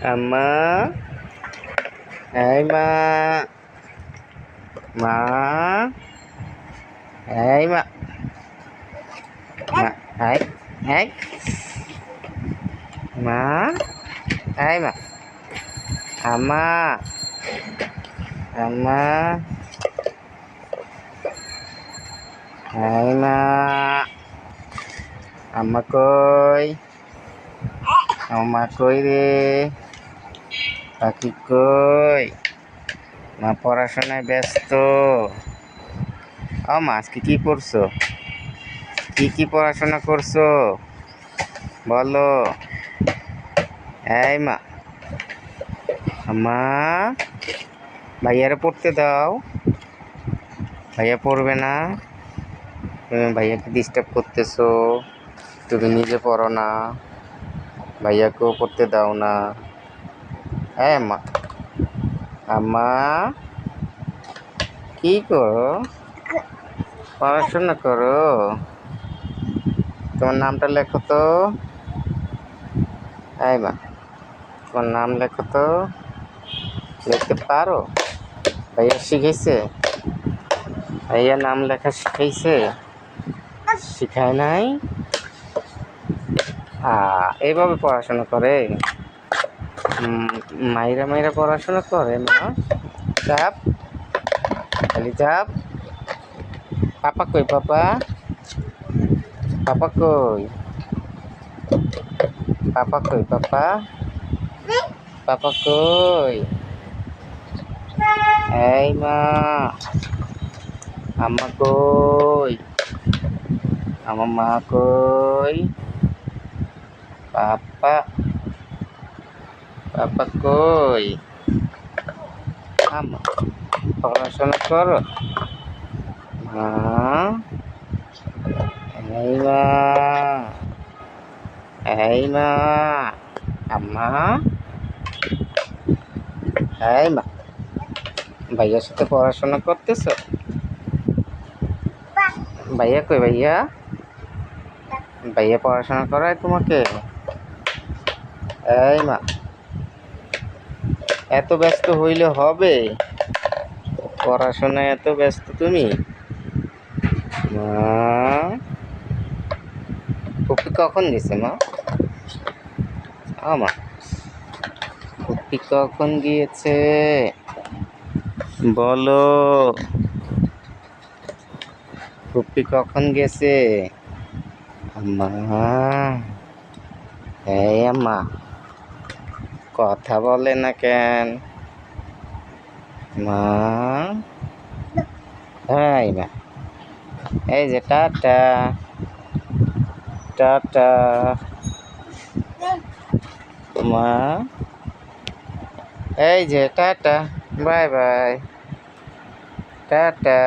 আম্মা, এই মা, মা, এই মা, মা, এই, এই, মা, এই মা, আম্মা, আম্মা, এই মা, আম্মা কই, আম্মা কই রে, পাখি কই, মা পড়াশোনায় ব্যস্ত। ও মা আজকে কি করছো? কি পড়াশোনা করছো বলো? এই মা, আম্মা, ভাইয়ারে পড়তে দাও। ভাইয়া পড়বে না? তুমি ভাইয়াকে ডিস্টার্ব করতেছো। তুমি নিজে পড়ো না, ভাইয়াকেও পড়তে দাও না। হ্যাঁ মা, আম্মা কি করো? পড়াশোনা করো? তোমার নামটা লেখো তো। এই মা, তোমার নাম লেখো তো। লিখতে পারো? ভাইয়া শিখেছে? ভাইয়া নাম লেখা শিখাইছে? শিখায় নাই? এইভাবে পড়াশোনা করে? মাইরা মাইরা পড়াশোনা করে মা? চাপ, খালি চাপ। পাপা কই পাপা? পাপা কই? পাপা কই পাপা? পাপা কই? এই মা, আম্মা কই? আমার মা কই? পাপা, পাপা কই? আম্মা পড়াশোনা করো মা? এই মা, এই মা, আম্মা, এই মা, ভাইয়ার সাথে পড়াশোনা করতেছো? ভাইয়া কই ভাইয়া? ভাইয়া পড়াশোনা করায় তোমাকে? এই মা, এত ব্যস্ত হইলে হবে? পড়াশোনায় এত ব্যস্ত তুমি? মা, ফুপি কখন গেছে মা? মা, ফুপি কখন গিয়েছে বলো? ফুপি কখন গেছে? আম্মা, এই আম্মা, কথা বলে না কেন মা? এই মা, এই যে টাটা, টাটা মা, এই যে টাটা, বাই বাই, টাটা।